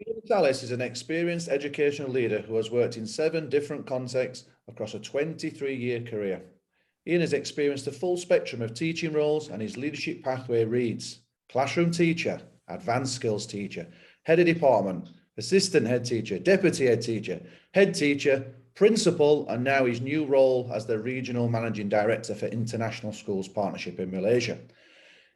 Iain Sallis is an experienced educational leader who has worked in 7 different contexts across a 23-year career. Iain has experienced the full spectrum of teaching roles, and his leadership pathway reads: classroom teacher, advanced skills teacher, head of department, assistant head teacher, deputy head teacher, head teacher, principal, and now his new role as the regional managing director for International Schools Partnership in Malaysia.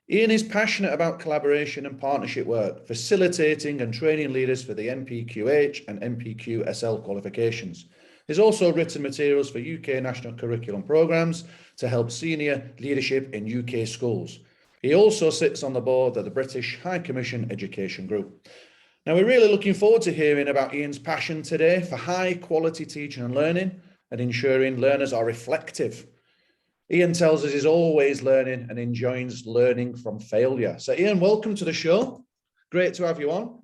Iain is passionate about collaboration and partnership work, facilitating and training leaders for the NPQH and NPQSL qualifications. He's also written materials for UK national curriculum programmes to help senior leadership in UK schools. He also sits on the board of the British High Commission Education Group. Now, we're really looking forward to hearing about Iain's passion today for high quality teaching and learning and ensuring learners are reflective. Iain tells us he's always learning and enjoys learning from failure. So Iain, welcome to the show. Great to have you on.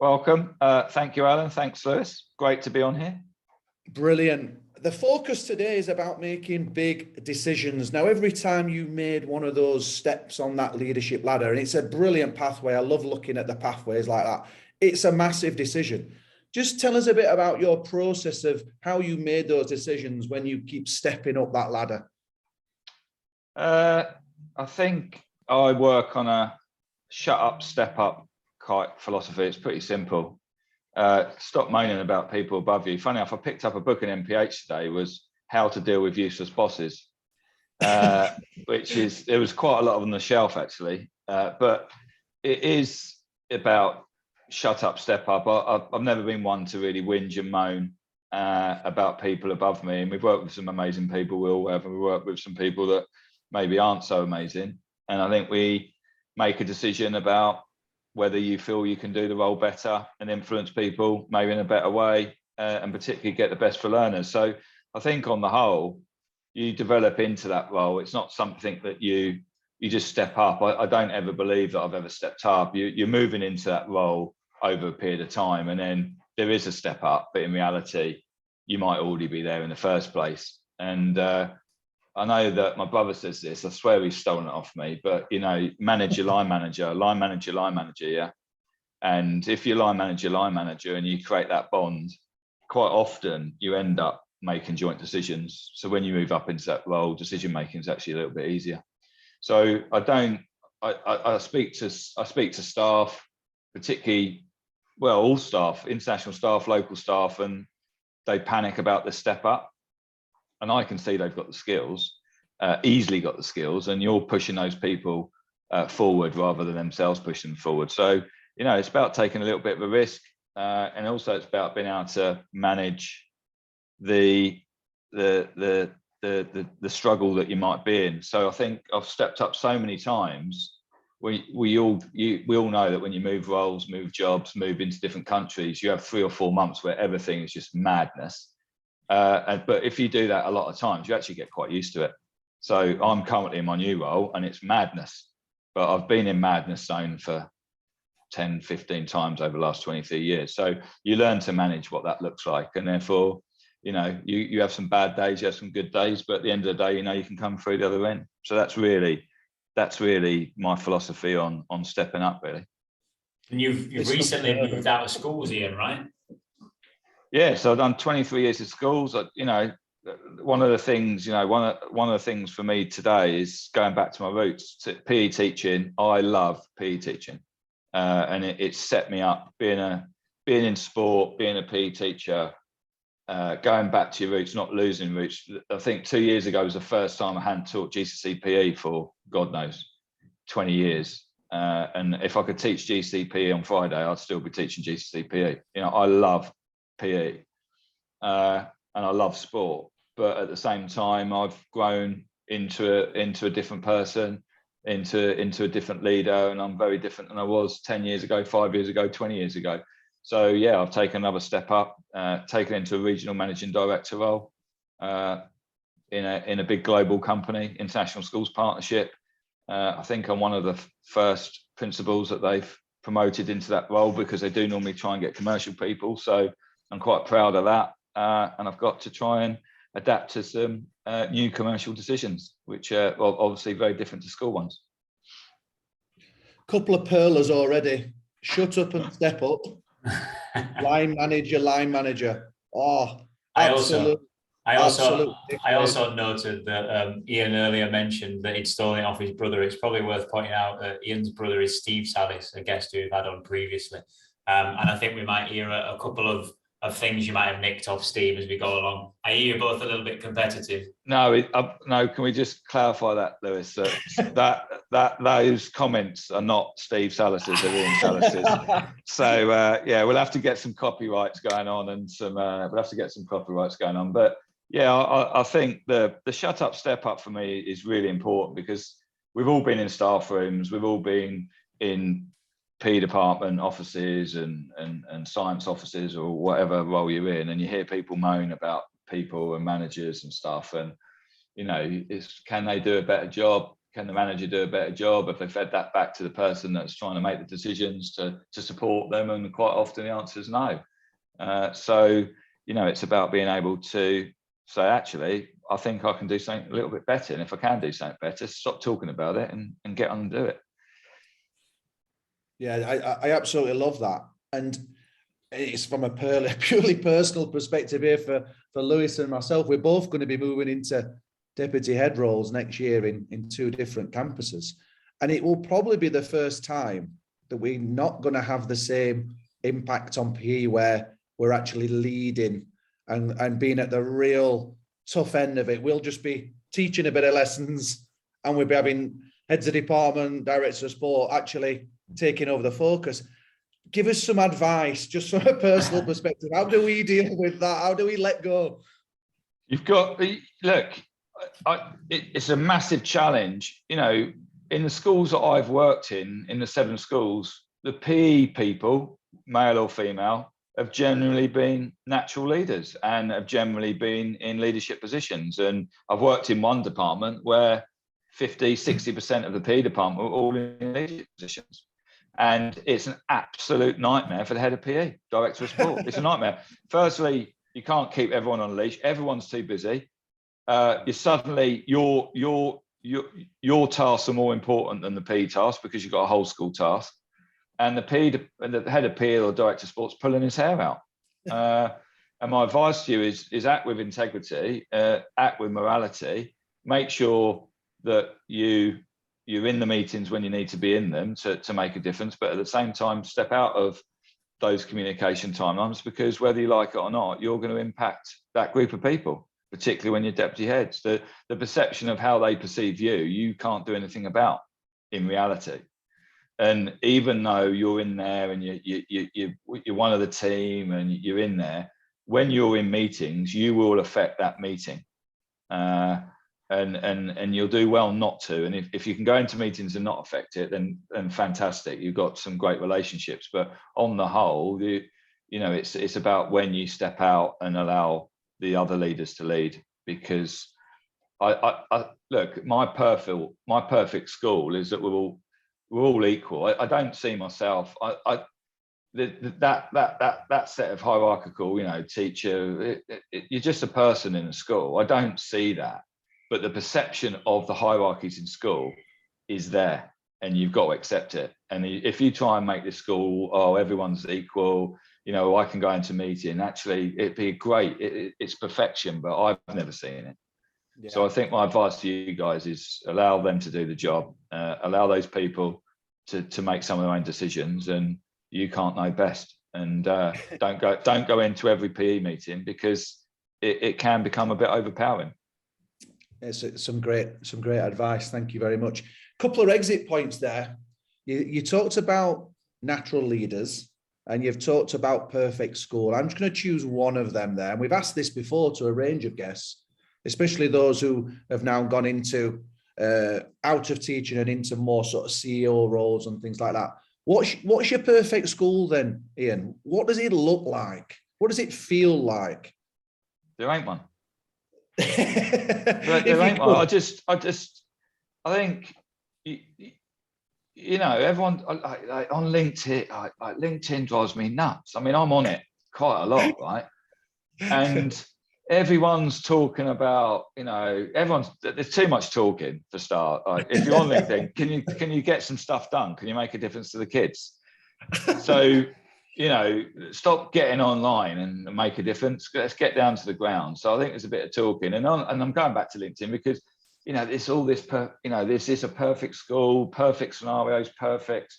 Welcome. Thank you, Alan. Thanks, Lewis. Great to be on here. Brilliant. The focus today is about making big decisions. Now, every time you made one of those steps on that leadership ladder, and it's a brilliant pathway. I love looking at the pathways like that. It's a massive decision. Just tell us a bit about your process of how you made those decisions when you keep stepping up that ladder. I think I work on a shut up, step up philosophy. It's pretty simple. Stop moaning about people above you. Funny enough, I picked up a book in NPH today, was How to Deal with Useless Bosses, which is, there was quite a lot on the shelf actually, but it is about shut up, step up. I've never been one to really whinge and moan about people above me, and we've worked with some amazing people. We all have, and we work with some people that maybe aren't so amazing, and I think we make a decision about whether you feel you can do the role better and influence people maybe in a better way, and particularly get the best for learners. So I think on the whole, you develop into that role. It's not something that you just step up. I don't ever believe that I've ever stepped up. You're moving into that role over a period of time, and then there is a step up, but in reality, you might already be there in the first place. And I know that my brother says this, I swear he's stolen it off me, but you know, manage your line manager, yeah. And if you line manager and you create that bond, quite often you end up making joint decisions. So when you move up into that role, decision making is actually a little bit easier. So I speak to staff, particularly, well, all staff, international staff, local staff, and they panic about the step up. And I can see they've got the skills, easily got the skills, and you're pushing those people forward rather than themselves pushing them forward. So, you know, it's about taking a little bit of a risk, and also it's about being able to manage the struggle that you might be in. So I think I've stepped up so many times. We all know that when you move roles, move jobs, move into different countries, you have 3 or 4 months where everything is just madness. But if you do that a lot of times, you actually get quite used to it. So I'm currently in my new role and it's madness, but I've been in madness zone for 10, 15 times over the last 23 years. So you learn to manage what that looks like. And therefore, you know, you have some bad days, you have some good days, but at the end of the day, you know, you can come through the other end. So that's really my philosophy on stepping up, really. And you've recently moved out of schools, Iain, right? Yeah, so I've done 23 years of schools. You know, one of the things for me today is going back to my roots. To PE teaching. I love PE teaching, and it set me up being in sport, being a PE teacher, going back to your roots, not losing roots. I think 2 years ago was the first time I hadn't taught GCSE PE for God knows 20 years. And if I could teach GCSE PE on Friday, I'd still be teaching GCSE PE. You know, I love PE and I love sport, but at the same time I've grown into a different person, into a different leader, and I'm very different than I was 10 years ago, 5 years ago, 20 years ago. So yeah, I've taken another step up, taken into a regional managing director role in a big global company, International Schools Partnership. I think I'm one of the first principals that they've promoted into that role, because they do normally try and get commercial people. So I'm quite proud of that, and I've got to try and adapt to some new commercial decisions, which are obviously very different to school ones. Couple of pearlers already. Shut up and step up. Line manager. Oh, I absolutely. also noted that Iain earlier mentioned that he'd stolen it off his brother. It's probably worth pointing out that Ian's brother is Steve Sallis, a guest who we've had on previously. And I think we might hear a couple of things you might have nicked off Steve as we go along. I hear you're both a little bit competitive. No, no. Can we just clarify that, Lewis? That those comments are not Steve Sallis's, they're Iain Sallis's. So yeah, we'll have to get some copyrights going on and some. We'll have to get some copyrights going on. But yeah, I think the shut up, step up for me is really important because we've all been in staff rooms, we've all been in P department offices and science offices or whatever role you're in, and you hear people moan about people and managers and stuff, and you know, can they do a better job? Can the manager do a better job? If they fed that back to the person that's trying to make the decisions to support them, and quite often the answer is no. So you know, it's about being able to say, actually, I think I can do something a little bit better, and if I can do something better, stop talking about it and get on and do it. Yeah, I absolutely love that. And it's from a purely personal perspective here for Lewis and myself. We're both going to be moving into deputy head roles next year in 2 different campuses. And it will probably be the first time that we're not going to have the same impact on PE where we're actually leading and being at the real tough end of it. We'll just be teaching a bit of lessons and we'll be having heads of department, directors of sport actually taking over the focus. Give us some advice, just from a personal perspective. How do we deal with that? How do we let go? You've got, look, it's a massive challenge. You know, in the schools that I've worked in the 7 schools, the PE people, male or female, have generally been natural leaders and have generally been in leadership positions. And I've worked in one department where 50-60% of the PE department were all in leadership positions. And it's an absolute nightmare for the head of PE, director of sport. It's a nightmare. Firstly, you can't keep everyone on a leash. Everyone's too busy. You suddenly your tasks are more important than the PE task because you've got a whole school task. And the head of PE or director of sports pulling his hair out. And my advice to you is act with integrity, act with morality. Make sure that you're in the meetings when you need to be in them to make a difference, but at the same time, step out of those communication timelines, because whether you like it or not, you're going to impact that group of people, particularly when you're deputy heads. The perception of how they perceive you can't do anything about in reality. And even though you're in there and you're one of the team and you're in there, when you're in meetings, you will affect that meeting. And you'll do well not to. And if you can go into meetings and not affect it, then fantastic. You've got some great relationships. But on the whole, you know, it's about when you step out and allow the other leaders to lead. Because I look, my perfect school is that we're all equal. I don't see myself. That set of hierarchical, you know, teacher. You're just a person in a school. I don't see that. But the perception of the hierarchies in school is there, and you've got to accept it. And if you try and make this school, oh, everyone's equal, you know, I can go into a meeting, actually, it'd be great. It's perfection, but I've never seen it. Yeah. So I think my advice to you guys is allow them to do the job, allow those people to make some of their own decisions, and you can't know best. And don't go into every PE meeting, because it can become a bit overpowering. It's some great advice. Thank you very much. Couple of exit points there. You talked about natural leaders and you've talked about perfect school. I'm just going to choose one of them there. And we've asked this before to a range of guests, especially those who have now gone into out of teaching and into more sort of CEO roles and things like that. What's your perfect school then, Iain? What does it look like? What does it feel like? There ain't one. I think you know, everyone like on LinkedIn, like LinkedIn drives me nuts. I mean, I'm on it quite a lot, right? And everyone's talking about, you know, there's too much talking for start. Like, if you're on LinkedIn, can you get some stuff done? Can you make a difference to the kids? So stop getting online and make a difference. Let's get down to the ground. So I think there's a bit of talking, and I'm going back to LinkedIn because this is a perfect school, perfect scenarios, perfect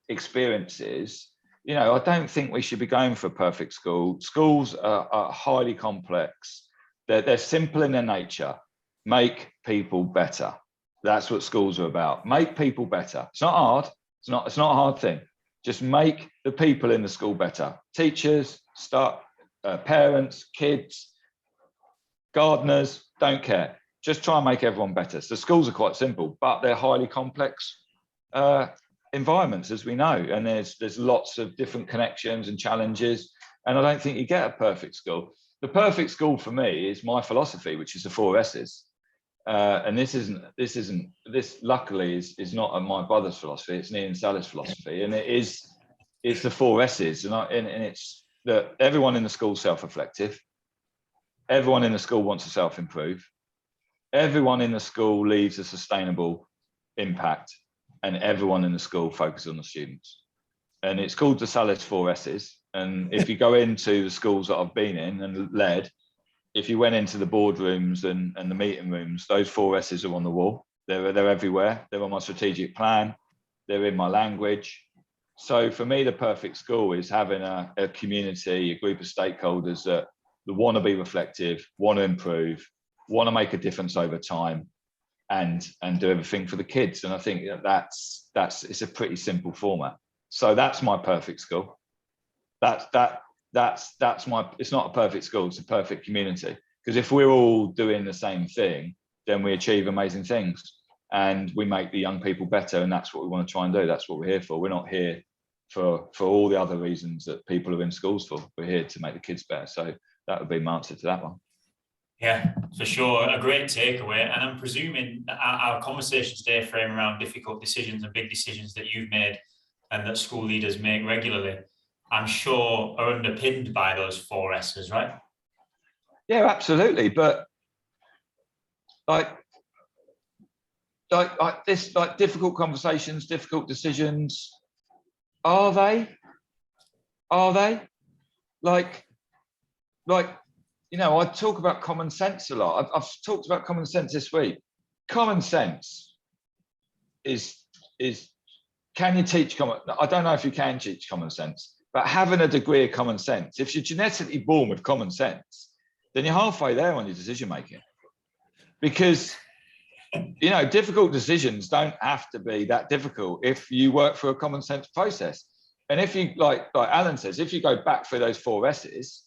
experiences. I don't think we should be going for a perfect school. Schools are highly complex. They're simple in their nature. Make people better. That's what schools are about. Make people better. It's not hard. It's not a hard thing. Just make the people in the school better. Teachers, staff, parents, kids, gardeners, don't care. Just try and make everyone better. So schools are quite simple, but they're highly complex environments, as we know. And there's lots of different connections and challenges. And I don't think you get a perfect school. The perfect school for me is my philosophy, which is the 4 S's. And this luckily is not my brother's philosophy. It's an Iain Sallis philosophy, and it's the 4 S's, and it's that everyone in the school is self-reflective, everyone in the school wants to self-improve, everyone in the school leaves a sustainable impact, and everyone in the school focuses on the students. And it's called the Sallis 4 S's. And if you go into the schools that I've been in and led, if you went into the boardrooms and the meeting rooms, those 4 S's are on the wall. They're everywhere. They're on my strategic plan. They're in my language. So for me, the perfect school is having a community, a group of stakeholders that want to be reflective, want to improve, want to make a difference over time, and do everything for the kids. And I think it's a pretty simple format. So that's my perfect school. That's my, it's not a perfect school, it's a perfect community. Because if we're all doing the same thing, then we achieve amazing things and we make the young people better. And that's what we want to try and do. That's what we're here for. We're not here for all the other reasons that people are in schools for. We're here to make the kids better. So that would be my answer to that one. Yeah, for sure. A great takeaway. And I'm presuming our conversation today frame around difficult decisions and big decisions that you've made and that school leaders make regularly, I'm sure are underpinned by those 4 S's, right? Yeah, absolutely. But like difficult conversations, difficult decisions, are they? Like, I talk about common sense a lot. I've talked about common sense this week. Common sense is can you teach common? I don't know if you can teach common sense, but having a degree of common sense, if you're genetically born with common sense, then you're halfway there on your decision making. Because difficult decisions don't have to be that difficult if you work through a common sense process. And if you, like Alan says, if you go back through those 4 S's,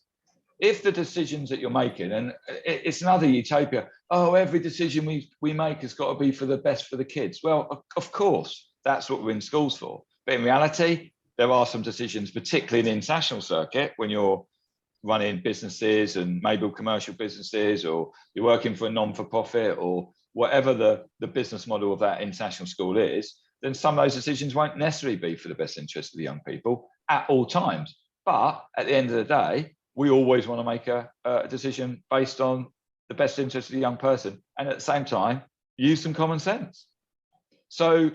if the decisions that you're making, and it's another utopia, every decision we make has got to be for the best for the kids. Well, of course, that's what we're in schools for. But in reality, there are some decisions, particularly in the international circuit, when you're running businesses and maybe commercial businesses, or you're working for a non-for-profit, or whatever the business model of that international school is, then some of those decisions won't necessarily be for the best interest of the young people at all times. But at the end of the day, we always want to make a decision based on the best interest of the young person, and at the same time, use some common sense. So,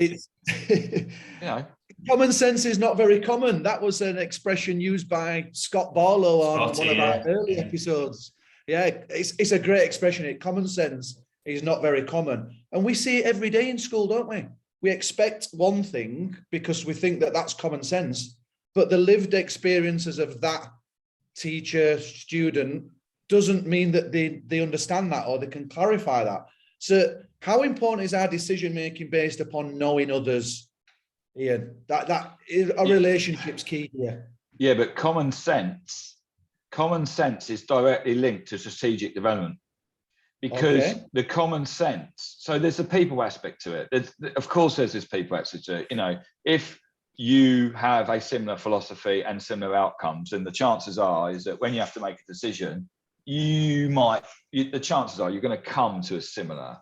common sense is not very common. That was an expression used by Scott Barlow on one of our early episodes. Yeah, it's a great expression. Common sense is not very common. And we see it every day in school, don't we? We expect one thing because we think that that's common sense, but the lived experiences of that teacher, student, doesn't mean that they understand that or they can clarify that. So how important is our decision making based upon knowing others, Iain? That is, our relationship's key here. Yeah, but common sense is directly linked to strategic development, because the common sense. So there's a people aspect to it. Of course, there's this people aspect to it. If you have a similar philosophy and similar outcomes, and the chances are is that when you have to make a decision, the chances are you're going to come to a similar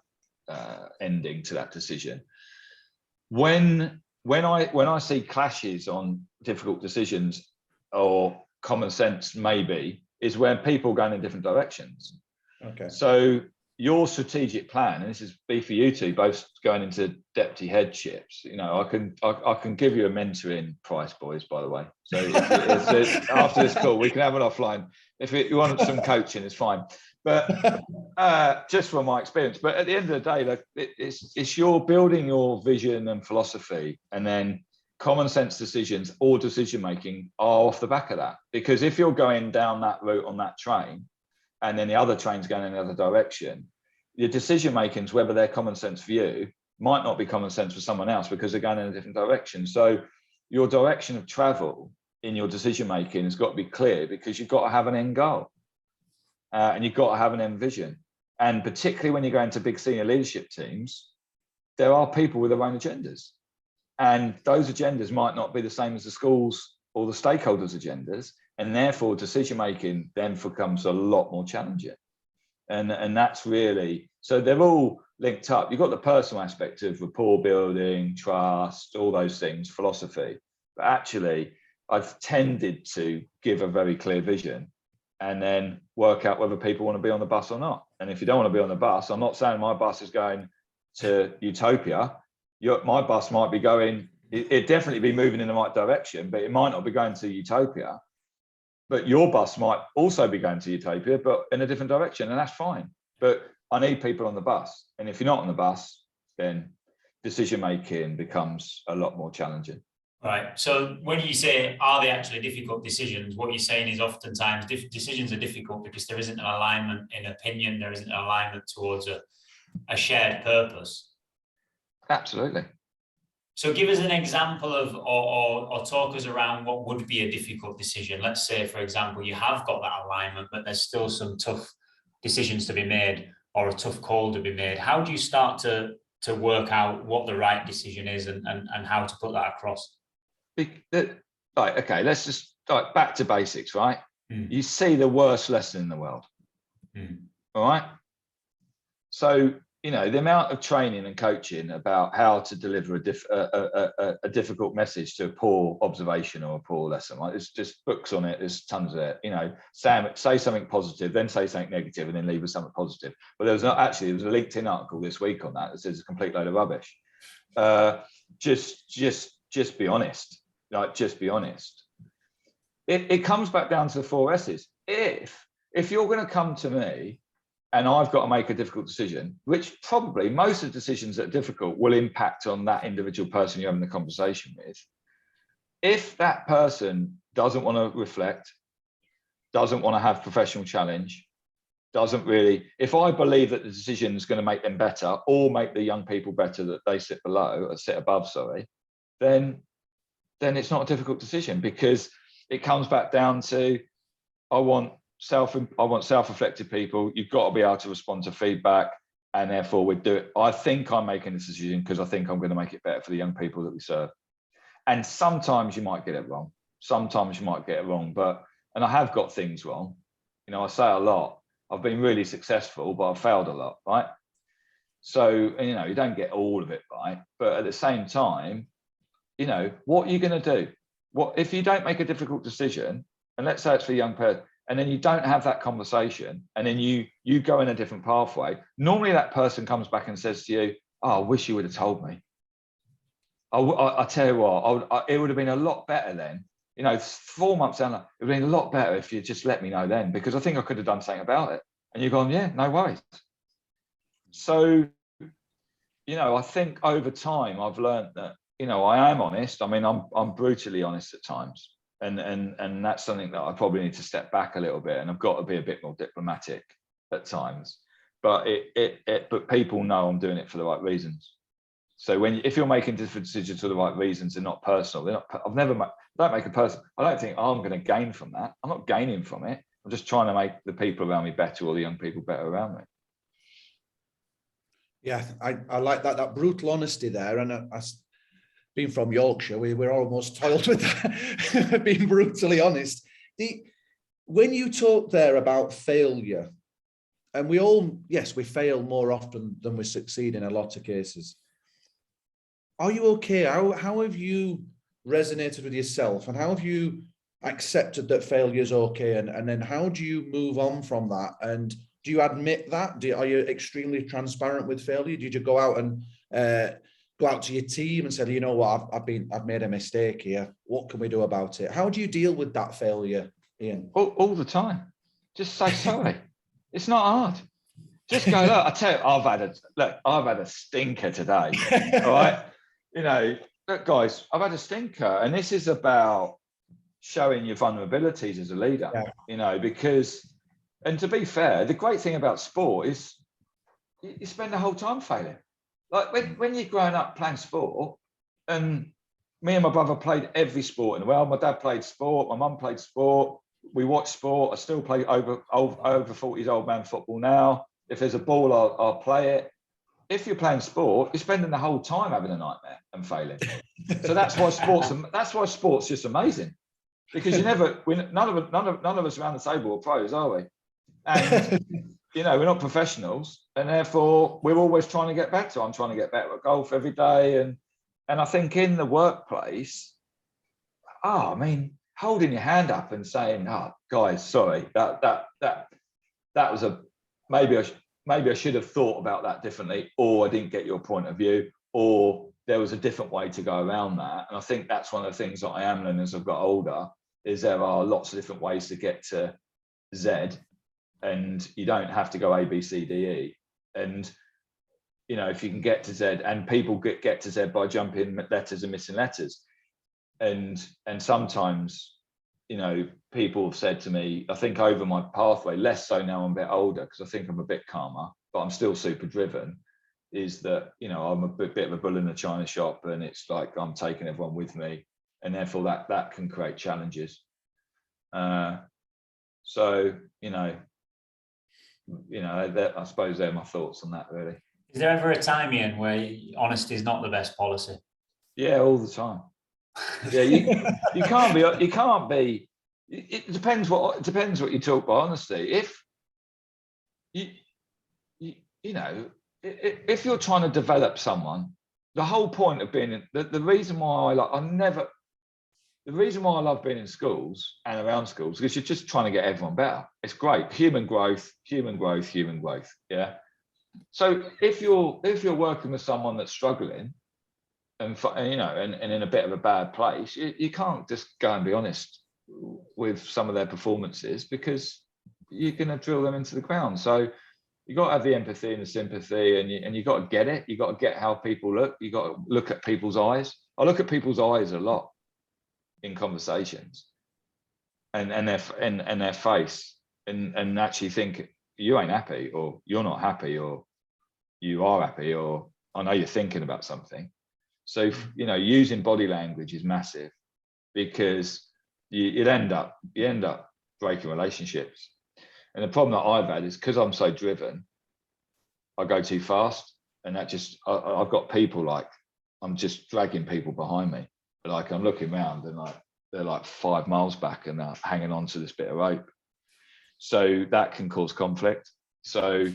ending to that decision. When I see clashes on difficult decisions, or common sense maybe, is when people are going in different directions. Okay. So your strategic plan, and this is be for you two, both going into deputy headships. You know, I can give you a mentoring price, boys, by the way. So after this call, we can have it offline. If you want some coaching, it's fine. But just from my experience. But at the end of the day, like, it's you're building your vision and philosophy, and then common sense decisions or decision making are off the back of that. Because if you're going down that route on that train, and then the other train's going in the other direction, your decision makings, whether they're common sense for you, might not be common sense for someone else because they're going in a different direction. So your direction of travel in your decision making has got to be clear, because you've got to have an end goal, and you've got to have an end vision. And particularly when you go into big senior leadership teams, there are people with their own agendas, and those agendas might not be the same as the schools or the stakeholders' agendas. And therefore, decision making then becomes a lot more challenging. And that's really, so they're all linked up. You've got the personal aspect of rapport building, trust, all those things, philosophy. But actually, I've tended to give a very clear vision and then work out whether people want to be on the bus or not. And if you don't want to be on the bus, I'm not saying my bus is going to utopia. My bus might be going, it definitely be moving in the right direction, but it might not be going to utopia. But your bus might also be going to utopia, but in a different direction, and that's fine. But I need people on the bus. And if you're not on the bus, then decision-making becomes a lot more challenging. Right. So when you say, are they actually difficult decisions, what you're saying is oftentimes decisions are difficult because there isn't an alignment in opinion, there isn't an alignment towards a shared purpose. Absolutely. So give us an example of, or talk us around what would be a difficult decision. Let's say, for example, you have got that alignment, but there's still some tough decisions to be made or a tough call to be made. How do you start to work out what the right decision is and how to put that across? Right, okay, let's just back to basics, right? You see the worst lesson in the world. All right. So, you know, the amount of training and coaching about how to deliver a difficult message to a poor observation or a poor lesson, like there's just books on it, there's tons of it, you know, say something positive, then say something negative, and then leave with something positive. But there was a LinkedIn article this week on that says a complete load of rubbish. Just be honest, like, just be honest. It comes back down to the 4 S's. If you're going to come to me and I've got to make a difficult decision, which probably most of the decisions that are difficult will impact on that individual person you're having the conversation with. If that person doesn't want to reflect, doesn't want to have professional challenge, if I believe that the decision is going to make them better or make the young people better that they sit above, then it's not a difficult decision, because it comes back down to, I want self-reflective people. You've got to be able to respond to feedback, and therefore we do it. I think I'm making this decision because I think I'm going to make it better for the young people that we serve. And sometimes you might get it wrong. And I have got things wrong. You know, I say a lot. I've been really successful, but I've failed a lot, right? So, you know, you don't get all of it right, but at the same time, you know, what are you going to do? What if you don't make a difficult decision, and let's say it's for a young person, and then you don't have that conversation, and then you go in a different pathway, normally that person comes back and says to you, oh, I wish you would have told me. I tell you what, it would have been a lot better then. You know, 4 months down, it would have been a lot better if you just let me know then, because I think I could have done something about it. And you've gone, yeah, no worries. So, you know, I think over time I've learned that, you know, I am honest. I mean, I'm brutally honest at times. And that's something that I probably need to step back a little bit, and I've got to be a bit more diplomatic at times. But but people know I'm doing it for the right reasons. So if you're making different decisions for the right reasons, they're not personal. Don't make a person. I don't think I'm going to gain from that. I'm not gaining from it. I'm just trying to make the people around me better, or the young people better around me. Yeah, I like that brutal honesty there, and being from Yorkshire, we're almost toiled with that, being brutally honest. When you talk there about failure, and we fail more often than we succeed in a lot of cases. Are you okay? How have you resonated with yourself, and how have you accepted that failure is okay? And then how do you move on from that and Do you admit that? Are you extremely transparent with failure? Did you go out and go out to your team and say, you know what, I've made a mistake here. What can we do about it? How do you deal with that failure, Iain? All the time. Just say sorry. It's not hard. Just go, look, I tell you, I've had a stinker today. All right. You know, look, guys, I've had a stinker. And this is about showing your vulnerabilities as a leader, you know, because, and to be fair, the great thing about sport is you spend the whole time failing. Like when you're growing up playing sport, and me and my brother played every sport in the world. My dad played sport, my mum played sport. We watch sport. I still play over 40s old man football now. If there's a ball, I'll play it. If you're playing sport, you're spending the whole time having a nightmare and failing. So that's why sport's just amazing, because none of us around the table are pros, are we? And you know, we're not professionals, and therefore we're always trying to get better. I'm trying to get better at golf every day, and I think in the workplace, I mean, holding your hand up and saying, "Oh, guys, sorry, that was a maybe I should have thought about that differently, or I didn't get your point of view, or there was a different way to go around that." And I think that's one of the things that I am learning as I've got older, is there are lots of different ways to get to Z, and you don't have to go A, B, C, D, E. And you know, if you can get to Z, and people get to Z by jumping letters and missing letters. And sometimes, you know, people have said to me, I think over my pathway, less so now I'm a bit older, because I think I'm a bit calmer, but I'm still super driven, is that, you know, I'm a bit of a bull in the china shop, and it's like I'm taking everyone with me, and therefore that can create challenges. So, you know, I suppose they're my thoughts on that, really. Is there ever a time, Iain, where honesty is not the best policy? Yeah, all the time. Yeah, you can't be. It depends what you talk by honesty. If you know, if you're trying to develop someone, the whole point of being the reason why the reason why I love being in schools and around schools, because you're just trying to get everyone better. It's great. Human growth. Yeah. So if you're working with someone that's struggling and you know, and in a bit of a bad place, you can't just go and be honest with some of their performances, because you're going to drill them into the ground. So you got to have the empathy and the sympathy, and you got to get it. You got to get how people look. You got to look at people's eyes. I look at people's eyes a lot in conversations, and their face, and actually think, you ain't happy, or you're not happy, or you are happy, or I know you're thinking about something. So, you know, using body language is massive, because you end up breaking relationships. And the problem that I've had is, because I'm so driven, I go too fast, and that just I've got people, like, I'm just dragging people behind me. Like, I'm looking around, and like they're like 5 miles back, and they're hanging on to this bit of rope. So that can cause conflict. So,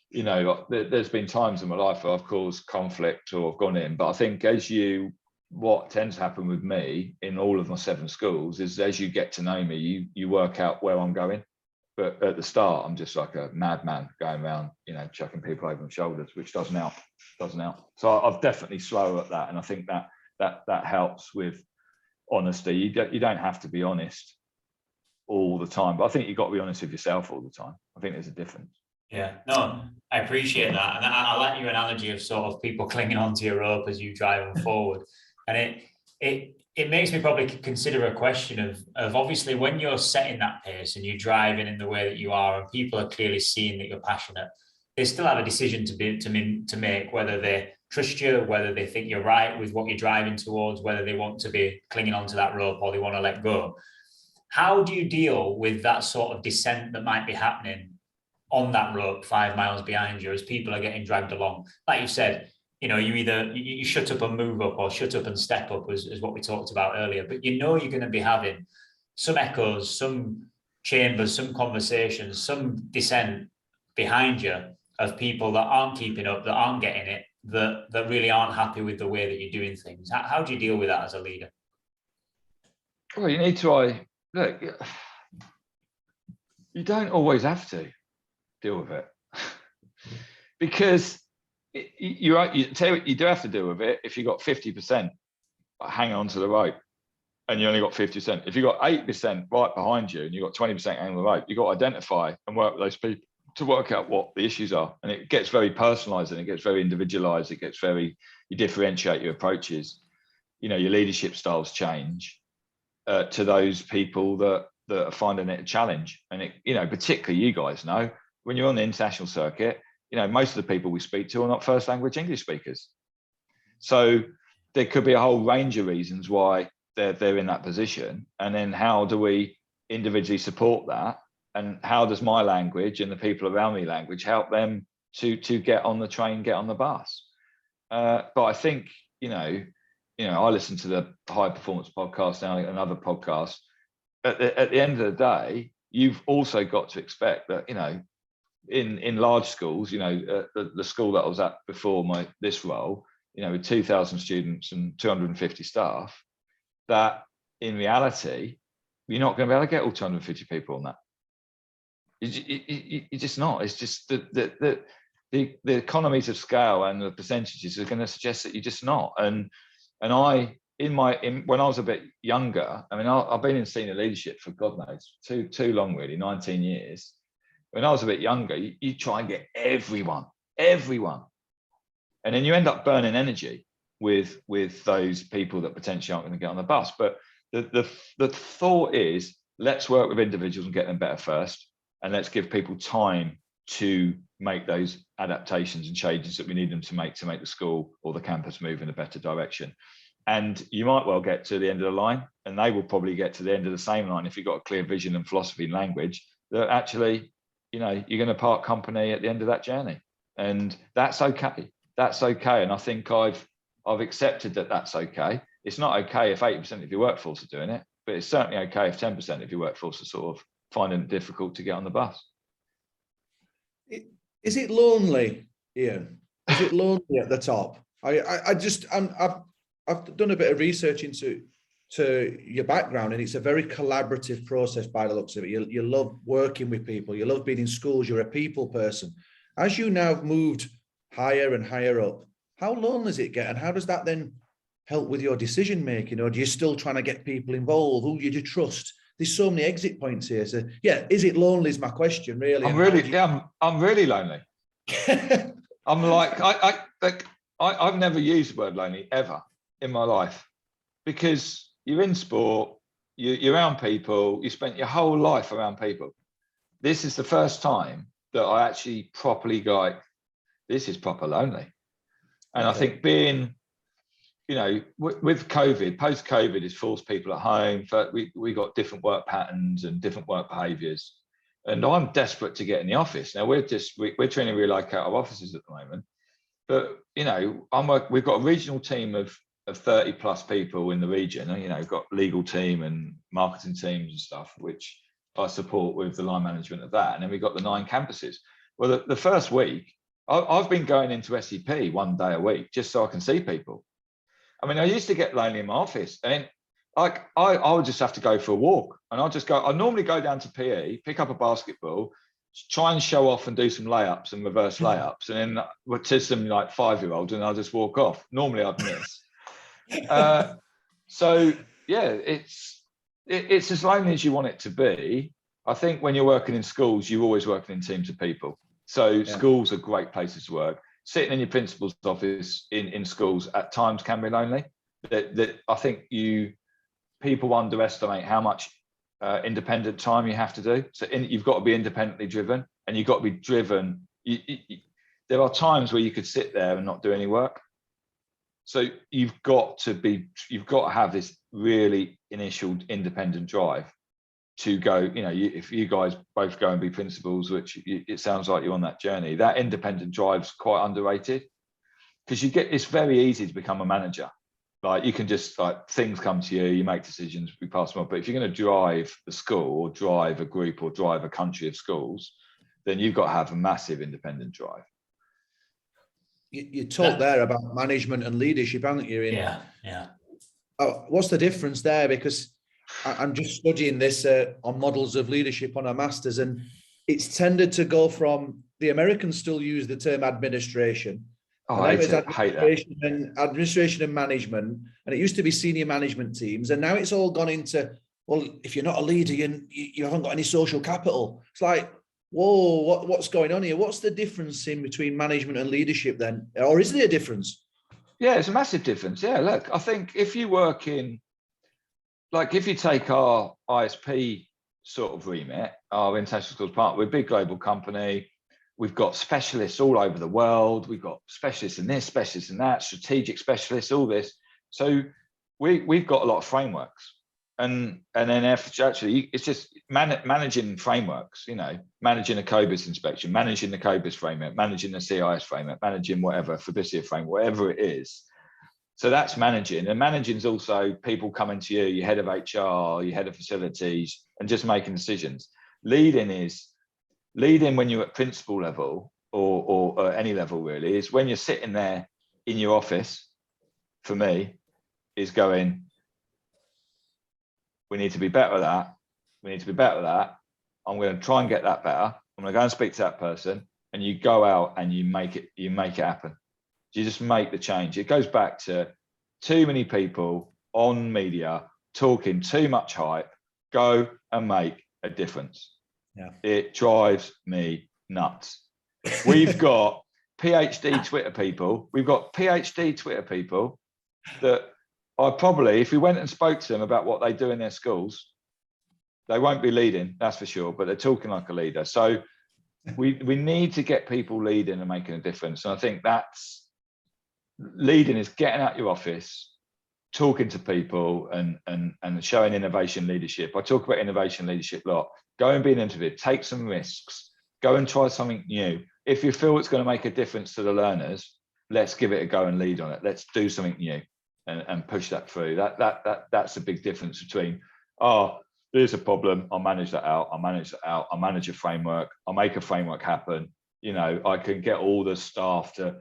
you know, there's been times in my life where I've caused conflict, or I've gone in. But I think what tends to happen with me in all of my 7 schools is, as you get to know me, you work out where I'm going. But at the start, I'm just like a madman going around, you know, chucking people over my shoulders, which doesn't help. So I've definitely slower at that. And I think that helps with honesty. You don't have to be honest all the time, but I think you've got to be honest with yourself all the time. I think there's a difference. Yeah, no, I appreciate that. And I like your analogy of sort of people clinging onto your rope as you drive them forward. And it makes me probably consider a question of obviously, when you're setting that pace and you're driving in the way that you are, and people are clearly seeing that you're passionate, they still have a decision to make, whether they trust you, whether they think you're right with what you're driving towards, whether they want to be clinging onto that rope or they want to let go. How do you deal with that sort of descent that might be happening on that rope 5 miles behind you as people are getting dragged along? Like you said, you know, you shut up and move up, or shut up and step up, as what we talked about earlier. But you know, you're going to be having some echoes, some chambers, some conversations, some dissent behind you of people that aren't keeping up, that aren't getting it, that really aren't happy with the way that you're doing things. How do you deal with that as a leader? Well, you need to look. You don't always have to. deal with it. Because you tell you what you do have to deal with it. If you got 50%, hang on to the rope, and you only got 50%. If you got 8% right behind you and you got 20% hanging on the rope, you got to identify and work with those people to work out what the issues are. And it gets very personalized and it gets very individualized. It gets very, you differentiate your approaches. You know, your leadership styles change to those people that are finding it a challenge. And it, you know, particularly you guys know, when you're on the international circuit, you know, most of the people we speak to are not first language English speakers. So there could be a whole range of reasons why they're in that position. And then how do we individually support that? And how does my language and the people around me language help them to get on the train, get on the bus? But I think, you know, I listen to the High Performance podcast now and other podcasts. At the end of the day, you've also got to expect that, you know, in large schools, you know, the school that I was at before this role, you know, with 2,000 students and 250 staff, that in reality, you're not going to be able to get all 250 people on that. You're just not. It's just the economies of scale and the percentages are going to suggest that you're just not. And when I was a bit younger, I mean, I've been in senior leadership for God knows too long, really, 19 years. When I was a bit younger, you try and get everyone, and then you end up burning energy with those people that potentially aren't going to get on the bus. But the thought is, let's work with individuals and get them better first. And let's give people time to make those adaptations and changes that we need them to make the school or the campus move in a better direction. And you might well get to the end of the line, and they will probably get to the end of the same line if you've got a clear vision and philosophy and language, that actually, you know, you're going to part company at the end of that journey. And that's okay. That's okay. And I think I've accepted that that's okay. It's not okay if 80% of your workforce are doing it, but it's certainly okay if 10% of your workforce are sort of finding it difficult to get on the bus. Is it lonely, Iain? Is it lonely at the top? I've done a bit of research into your background, and it's a very collaborative process by the looks of it. You love working with people. You love being in schools. You're a people person. As you now have moved higher and higher up, how lonely does it get, and how does that then help with your decision making? Or do you still trying to get people involved? Who do you trust? There's so many exit points here. So yeah, is it lonely is my question, really. I'm really lonely. I'm like, I've never used the word lonely ever in my life, because you're in sport, you're around people, you spent your whole life around people. This is the first time that I actually properly go, like, this is proper lonely. And I think being, you know, with COVID, post-COVID, has forced people at home. But we got different work patterns and different work behaviours. And I'm desperate to get in the office. Now we're trying to relocate our offices at the moment. But, you know, we've got a regional team of 30 plus people in the region. You know, we've got legal team and marketing teams and stuff, which I support with the line management of that. And then we've got the 9 campuses. Well, the first week, I've been going into SEP one day a week just so I can see people. I mean, I used to get lonely in my office, and like I would just have to go for a walk, and I normally go down to PE, pick up a basketball, try and show off and do some layups and reverse layups, and then to some like 5-year-olds, and I'll just walk off. Normally I'd miss. So yeah, it's as lonely as you want it to be. I think when you're working in schools, you're always working in teams of people. So schools are great places to work. Sitting in your principal's office in schools at times can be lonely. That I think people underestimate how much independent time you have to do. So you've got to be independently driven, and you've got to be driven. There are times where you could sit there and not do any work. So you've got to have this really initial independent drive to go, you know, if you guys both go and be principals, which it sounds like you're on that journey, that independent drive's quite underrated, because it's very easy to become a manager. Like you can just, like, things come to you, you make decisions, we pass them on. But if you're going to drive the school or drive a group or drive a country of schools, then you've got to have a massive independent drive. You talked there about management and leadership, haven't you? Yeah. What's the difference there? Because I'm just studying this on models of leadership on a master's, and it's tended to go from, the Americans still use the term administration. Oh, I hate that. Administration and management, and it used to be senior management teams, and now it's all gone into, well, if you're not a leader, you haven't got any social capital. It's like, whoa, what's going on here? What's the difference in between management and leadership then? Or is there a difference? Yeah, it's a massive difference. Yeah, look, I think if you work in, like if you take our ISP sort of remit, our international schools partner, we're a big global company. We've got specialists all over the world. We've got specialists in this, specialists in that, strategic specialists, all this. So we've got a lot of frameworks. And then actually, it's just managing frameworks, you know, managing a COBIS inspection, managing the COBIS framework, managing the CIS framework, managing whatever, Fabricia framework, whatever it is. So that's managing. And managing is also people coming to you, your head of HR, your head of facilities, and just making decisions. Leading when you're at principal level or any level really, is when you're sitting there in your office, for me, is going, we need to be better at that. We need to be better at that. I'm going to try and get that better. I'm going to go and speak to that person, and you go out and you make it happen. You just make the change. It goes back to too many people on media talking too much hype. Go and make a difference. Yeah. It drives me nuts. We've got PhD Twitter people. We've got PhD Twitter people that I probably, if we went and spoke to them about what they do in their schools, they won't be leading, that's for sure, but they're talking like a leader. So we need to get people leading and making a difference. And I think that's leading, is getting out your office, talking to people and showing innovation leadership. I talk about innovation leadership a lot. Go and be an innovative, take some risks, go and try something new. If you feel it's going to make a difference to the learners, let's give it a go and lead on it. Let's do something new and push that through. That's a big difference between, oh, there's a problem, I'll manage that out, I'll manage a framework, I'll make a framework happen. You know, I can get all the staff to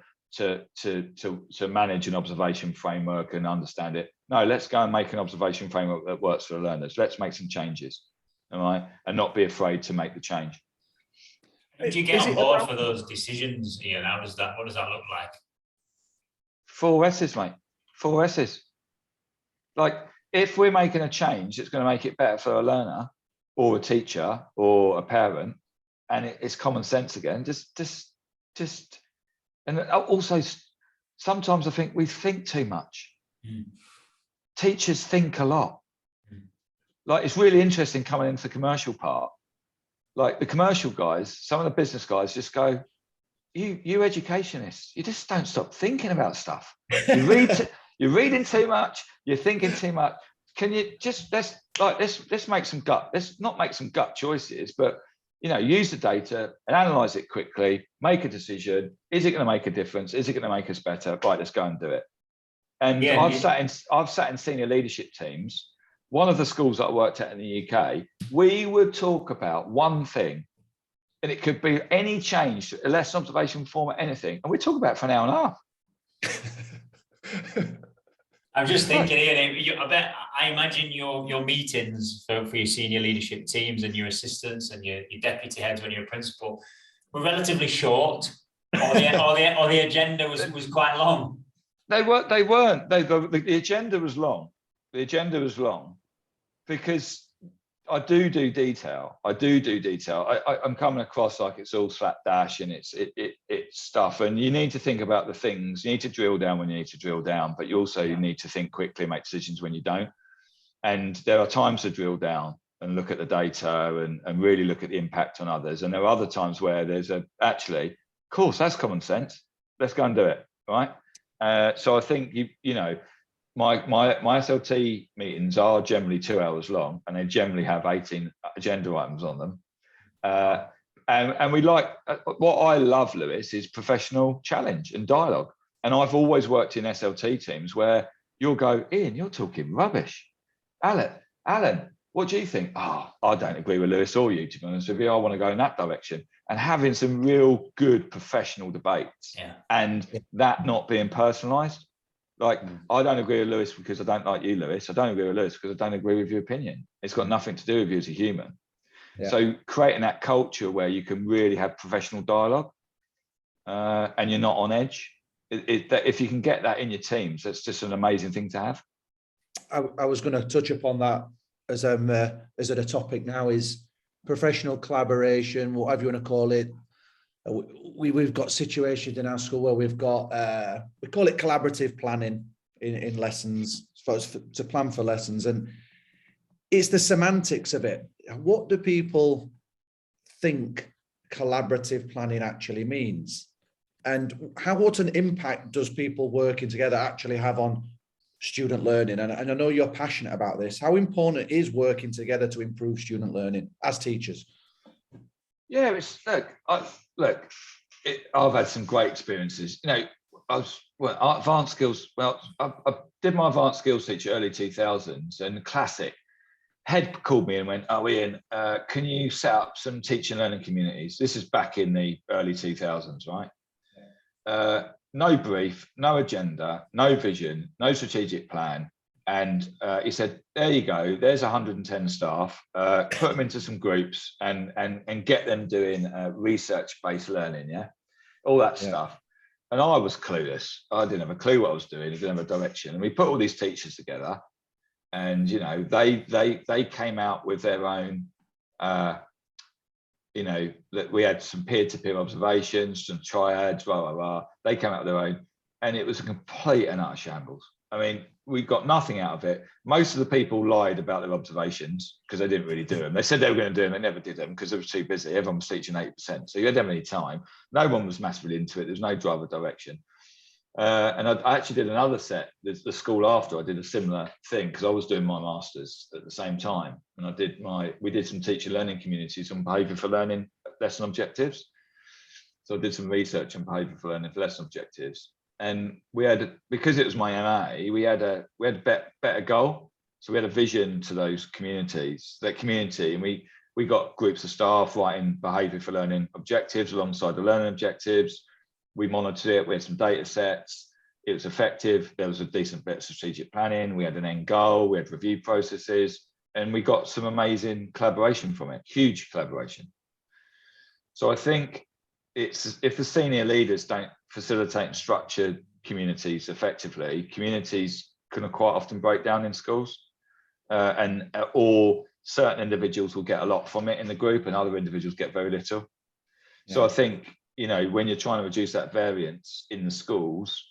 manage an observation framework and understand it. No, let's go and make an observation framework that works for the learners. Let's make some changes, all right, and not be afraid to make the change. Do you get on board for those decisions, Ian? What does that look like? 4 S's, mate. 4 S's. Like, if we're making a change that's going to make it better for a learner or a teacher or a parent, and it's common sense again, just, and also sometimes I think we think too much. Teachers think a lot. Like, it's really interesting coming into the commercial part. Like, the commercial guys, some of the business guys just go, you educationists, you just don't stop thinking about stuff. You're reading too much, you're thinking too much. Can you just, let's make some let's not make some gut choices, but, you know, use the data and analyze it quickly, make a decision. Is it going to make a difference? Is it going to make us better? Right, let's go and do it. And I've sat in senior leadership teams. One of the schools that I worked at in the UK, we would talk about one thing, and it could be any change, a lesson observation format, anything, and we talk about it for an hour and a half. I'm just thinking, Ian, I imagine your meetings for your senior leadership teams and your assistants and your deputy heads when you're a principal were relatively short, or the agenda was quite long. They weren't. The agenda was long. The agenda was long because I do detail. I'm coming across like it's all slapdash and it's stuff. And you need to think about the things. You need to drill down when you need to drill down, but you also need to think quickly, make decisions when you don't. And there are times to drill down and look at the data and really look at the impact on others. And there are other times where there's actually, of course, that's common sense. Let's go and do it, right? So I think you know. My SLT meetings are generally 2 hours long, and they generally have 18 agenda items on them. And we like, what I love, Lewis, is professional challenge and dialogue. And I've always worked in SLT teams where you'll go, Ian, you're talking rubbish. Alan, what do you think? Oh, I don't agree with Lewis or you, to be honest with you. I want to go in that direction. And having some real good professional debates, and that not being personalised. Like, I don't agree with Lewis because I don't like you, Lewis. I don't agree with Lewis because I don't agree with your opinion. It's got nothing to do with you as a human. So creating that culture where you can really have professional dialogue and you're not on edge. If you can get that in your teams, that's just an amazing thing to have. I was going to touch upon that as a topic now, is professional collaboration, whatever you want to call it. We've got situations in our school where we've got we call it collaborative planning in lessons, to plan for lessons, and it's the semantics of it. What do people think collaborative planning actually means, and what an impact does people working together actually have on student learning? And I know you're passionate about this. How important is working together to improve student learning as teachers? Yeah, it's I've had some great experiences. You know, advanced skills. Well, I did my advanced skills teacher early 2000s, and classic. Head called me and went, "Oh, Ian, can you set up some teaching and learning communities?" This is back in the early 2000s, right? No brief, no agenda, no vision, no strategic plan. And he said, "There you go. There's 110 staff. Put them into some groups and get them doing research-based learning, yeah, all that stuff." And I was clueless. I didn't have a clue what I was doing. I didn't have a direction. And we put all these teachers together, and you know, they came out with their own. You know, that we had some peer-to-peer observations, some triads, blah blah blah. They came out with their own, and it was a complete and utter shambles. I mean, we got nothing out of it. Most of the people lied about their observations because they didn't really do them. They said they were going to do them, they never did them because they were too busy. Everyone was teaching 80%, so you didn't have any time. No one was massively into it. There was no drive or direction. And I actually did another set. The school after, I did a similar thing because I was doing my masters at the same time, and we did some teacher learning communities on behaviour for learning lesson objectives. So I did some research on behaviour for learning for lesson objectives, and we had, because it was my MA, we had a better goal. So we had a vision to those communities, that community, and we got groups of staff writing behaviour for learning objectives alongside the learning objectives. We monitored it. We had some data sets. It was effective. There was a decent bit of strategic planning. We had an end goal. We had review processes, and we got some amazing collaboration from it. Huge collaboration. So I think it's, if the senior leaders don't facilitate and structure communities effectively, communities can quite often break down in schools, or certain individuals will get a lot from it in the group, and other individuals get very little. So I think, you know, when you're trying to reduce that variance in the schools,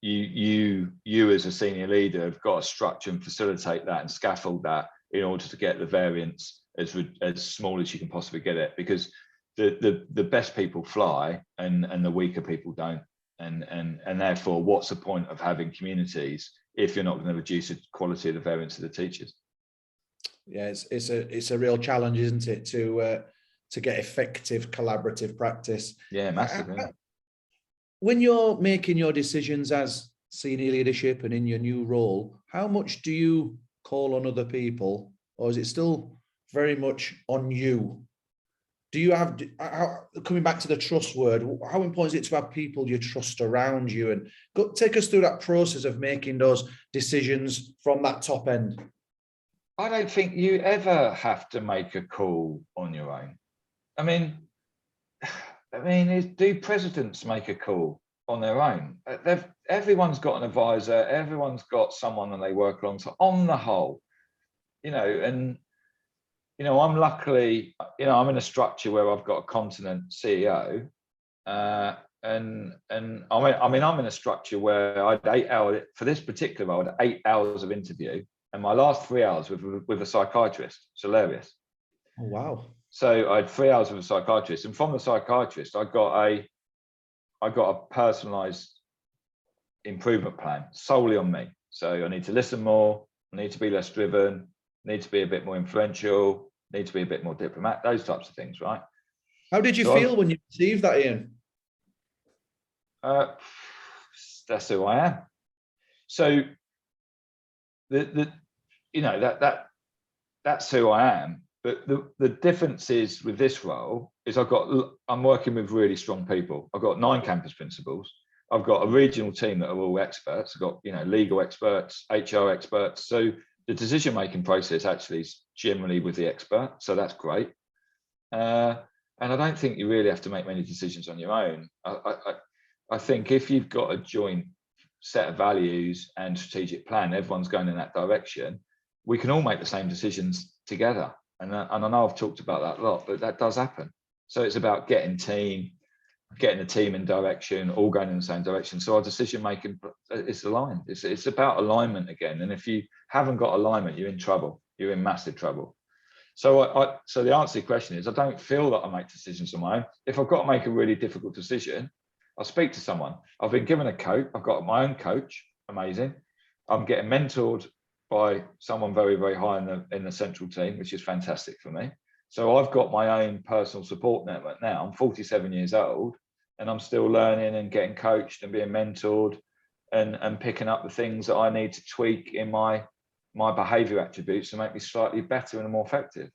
you as a senior leader have got to structure and facilitate that and scaffold that in order to get the variance as small as you can possibly get it, because the best people fly and the weaker people don't, and therefore what's the point of having communities if you're not going to reduce the quality of the variance of the teachers? Yeah, it's a real challenge, isn't it, to get effective collaborative practice. Yeah, massively. When you're making your decisions as senior leadership and in your new role, how much do you call on other people, or is it still very much on you? Do you have, coming back to the trust word, how important is it to have people you trust around you? And take us through that process of making those decisions from that top end. I don't think you ever have to make a call on your own. I mean, do presidents make a call on their own? Everyone's got an advisor, everyone's got someone that they work alongside on the whole, you know. And, you know, I'm luckily, you know, I'm in a structure where I've got a continent CEO, and I'm in a structure where I had 8 hours, for this particular role, I had 8 hours of interview, and my last 3 hours with a psychiatrist. It's hilarious. Oh, wow. So I had 3 hours with a psychiatrist, and from the psychiatrist, I got a personalized improvement plan solely on me. So I need to listen more, I need to be less driven, I need to be a bit more influential, I need to be a bit more diplomatic, those types of things, right? How did you feel when you received that, Ian? That's who I am. So you know, that's who I am. But the difference is with this role is I'm working with really strong people. I've got 9 campus principals. I've got a regional team that are all experts. I've got, you know, legal experts, HR experts. So the decision-making process actually is generally with the expert. So that's great. And I don't think you really have to make many decisions on your own. I think if you've got a joint set of values and strategic plan, everyone's going in that direction, we can all make the same decisions together. And I know I've talked about that a lot, but that does happen. So it's about getting the team in direction, all going in the same direction. So our decision making is aligned. It's about alignment again. And if you haven't got alignment, you're in trouble. You're in massive trouble. So so the answer to your question is, I don't feel that I make decisions on my own. If I've got to make a really difficult decision, I'll speak to someone. I've been given a coach. I've got my own coach. Amazing. I'm getting mentored by someone very, very high in the central team, which is fantastic for me. So I've got my own personal support network now. I'm 47 years old and I'm still learning and getting coached and being mentored and picking up the things that I need to tweak in my behavior attributes to make me slightly better and more effective.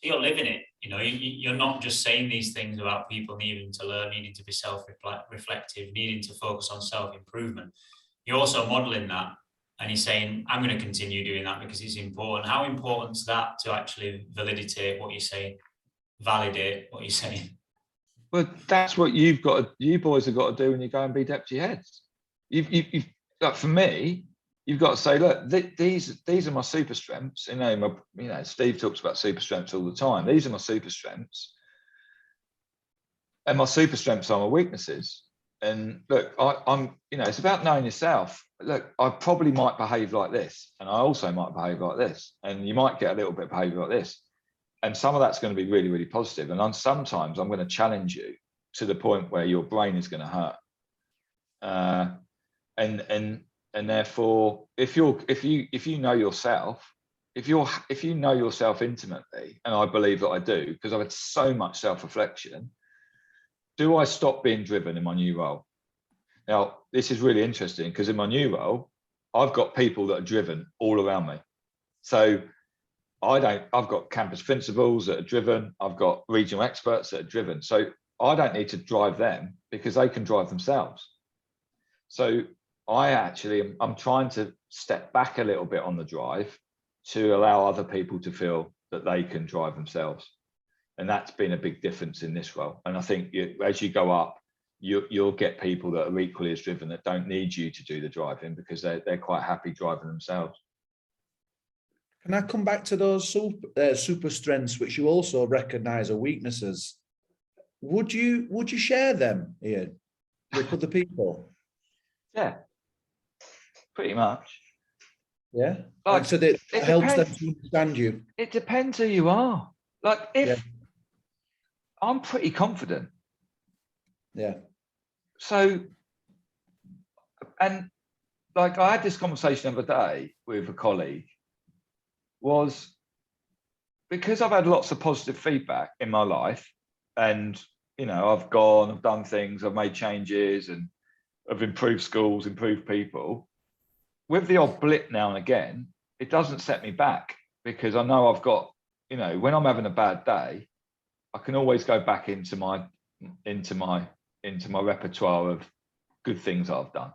You're living it, you're not just saying these things about people needing to learn, needing to be self-reflective, needing to focus on self-improvement. You're also modeling that, and you're saying, I'm going to continue doing that because it's important. How important is that to actually validate what you're saying, validate what you're saying? Well, that's what you boys have got to do when you go and be deputy heads. You've like, for me, you've got to say, look, these are my super strengths. Steve talks about super strengths all the time. These are my super strengths, and my super strengths are my weaknesses. And look, I'm it's about knowing yourself. Look, I probably might behave like this, and I also might behave like this, and you might get a little bit of behavior like this. And some of that's going to be really, really positive. And sometimes I'm going to challenge you to the point where your brain is going to hurt. And therefore, if you know yourself, if you know yourself intimately, and I believe that I do, because I've had so much self-reflection, do I stop being driven in my new role? Now, this is really interesting because in my new role, I've got people that are driven all around me. So I've got campus principals that are driven. I've got regional experts that are driven. So I don't need to drive them because they can drive themselves. So I'm trying to step back a little bit on the drive to allow other people to feel that they can drive themselves. And that's been a big difference in this role. And I think as you go up, you'll get people that are equally as driven that don't need you to do the driving because they're quite happy driving themselves. Can I come back to those super strengths, which you also recognise are weaknesses? Would you share them, Iain, with other people? Yeah, pretty much. Yeah, like, so that it helps them to understand you. It depends who you are. Like I'm pretty confident. Yeah. So, and like I had this conversation the other day with a colleague, was because I've had lots of positive feedback in my life, and I've done things, I've made changes, and I've improved schools, improved people. With the odd blip now and again, it doesn't set me back because I know I've got, when I'm having a bad day, I can always go back into my repertoire of good things I've done.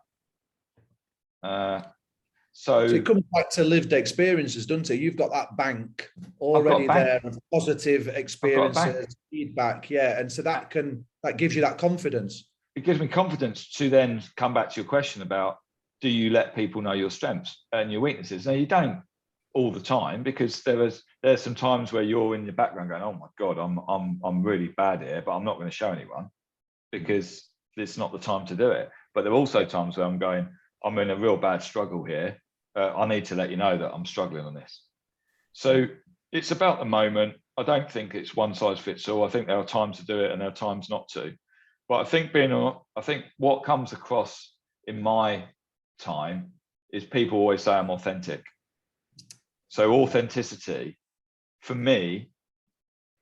So it comes back to lived experiences, doesn't it? You've got that bank already there of positive experiences, feedback, yeah, and so that gives you that confidence. It gives me confidence to then come back to your question about, do you let people know your strengths and your weaknesses? Now, you don't all the time, because there's some times where you're in the background going, oh my God, I'm really bad here, but I'm not going to show anyone because it's not the time to do it. But there are also times where I'm going, I'm in a real bad struggle here. I need to let you know that I'm struggling on this. So it's about the moment. I don't think it's one size fits all. I think there are times to do it and there are times not to. But I think what comes across in my time is people always say I'm authentic. So authenticity, for me,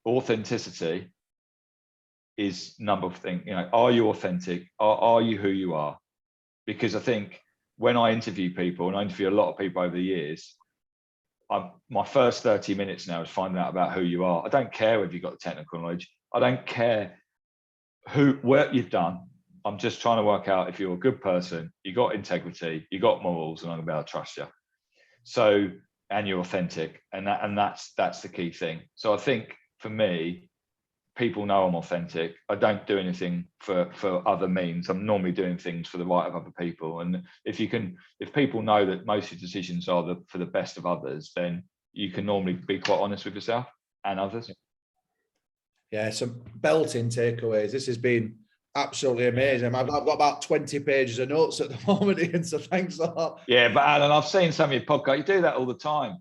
authenticity is number thing. Are you authentic? Are you who you are? Because I think when I interview people, and I interview a lot of people over the years, my first 30 minutes now is finding out about who you are. I don't care if you've got the technical knowledge. I don't care what you've done. I'm just trying to work out if you're a good person, you got integrity, you got morals, and I'm going to be able to trust you. So, and you're authentic, and that's the key thing. So I think for me, people know I'm authentic. I don't do anything for other means. I'm normally doing things for the right of other people. And if people know that most of your decisions are for the best of others, then you can normally be quite honest with yourself and others. Yeah, some belting takeaways. This has been absolutely amazing. I've got about 20 pages of notes at the moment, Ian, so thanks a lot. Yeah, but Alan, I've seen some of your podcasts. You do that all the time.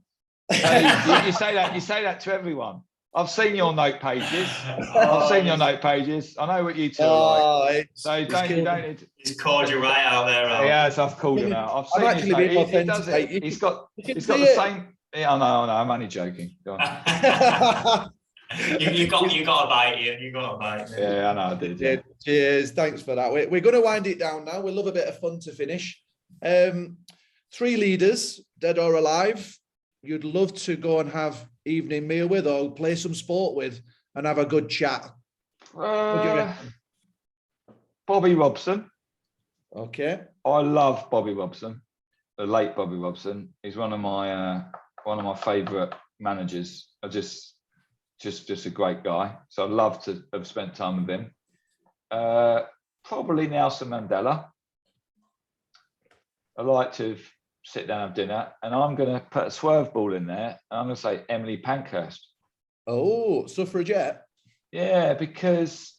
You say that to everyone. I've seen your note pages. I've seen your note pages. I know what you two are like. So you don't need to... He's called you right out there, Al. Yeah, so I've called him out. I've seen actually being authentic. He does it. He's got the same. Yeah, I know. I'm only joking. Go on. you got a bite, Ian. You got a bite. Yeah, I know. I did. Yeah. Cheers. Thanks for that. We're going to wind it down now. We love a bit of fun to finish. 3 leaders, dead or alive, you'd love to go and have evening meal with or play some sport with and have a good chat. Bobby Robson. Okay. I love Bobby Robson, the late Bobby Robson. He's one of my favourite managers. Just a great guy. So I'd love to have spent time with him. Probably Nelson Mandela. I'd like to sit down and have dinner, and I'm going to put a swerve ball in there. And I'm going to say Emily Pankhurst. Oh, suffragette. Yeah, because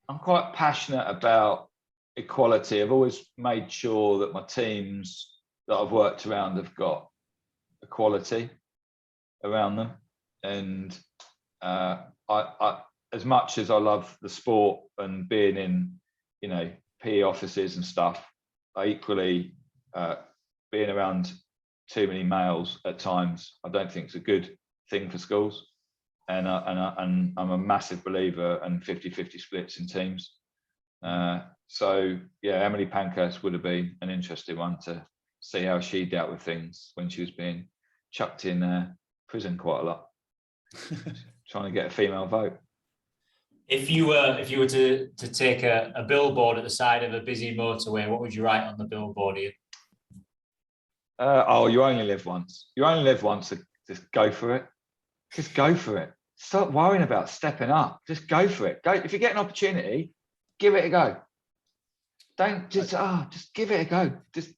I'm quite passionate about equality. I've always made sure that my teams that I've worked around have got equality around them. And I as much as I love the sport and being in, PE offices and stuff, I equally being around too many males at times, I don't think it's a good thing for schools. And I'm a massive believer in 50-50 splits in teams. So yeah, Emily Pankhurst would have been an interesting one to see how she dealt with things when she was being chucked in prison quite a lot, trying to get a female vote. If you were to take a billboard at the side of a busy motorway, what would you write on the billboard, Ian? You only live once. You only live once, so just go for it. Just go for it. Stop worrying about stepping up. Just go for it. Go. If you get an opportunity, give it a go. Don't just give it a go. Just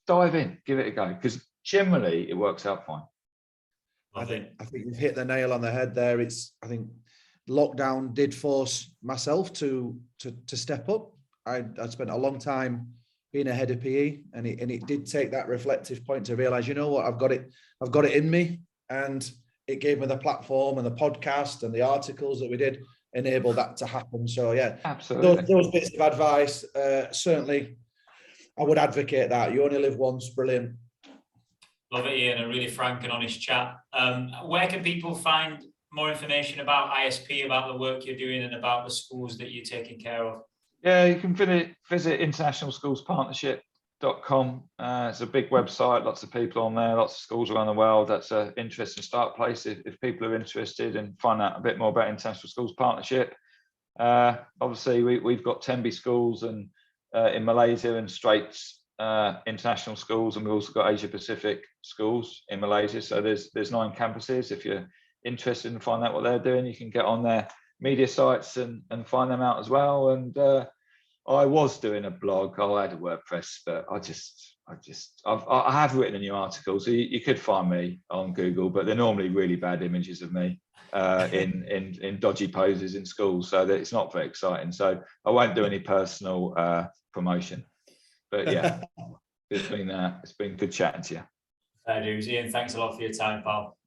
dive in, give it a go. Because generally it works out fine. I think you've hit the nail on the head there. I think lockdown did force myself to step up. I spent a long time being a head of PE, and it did take that reflective point to realize, you know what, I've got it in me, and it gave me the platform and the podcast and the articles that we did enable that to happen. So yeah, absolutely. Those bits of advice, certainly I would advocate that. You only live once. Brilliant. Love it, Ian. A really frank and honest chat. Where can people find more information about ISP, about the work you're doing, and about the schools that you're taking care of? Yeah, you can visit internationalschoolspartnership.com. It's a big website, lots of people on there, lots of schools around the world. That's an interesting start place if people are interested and find out a bit more about International Schools Partnership. Obviously, we've got Tenby schools and in Malaysia and Straits international schools, and we've also got Asia Pacific schools in Malaysia. So there's 9 campuses. If you're interested in finding out what they're doing, you can get on their media sites and find them out as well. And I was doing a blog. I had a WordPress, but I have written a new article, so you could find me on Google, but they're normally really bad images of me in dodgy poses in schools, so that it's not very exciting. So I won't do any personal promotion. But yeah, it's been good chatting to you. Fair dues, Ian. Thanks a lot for your time, pal.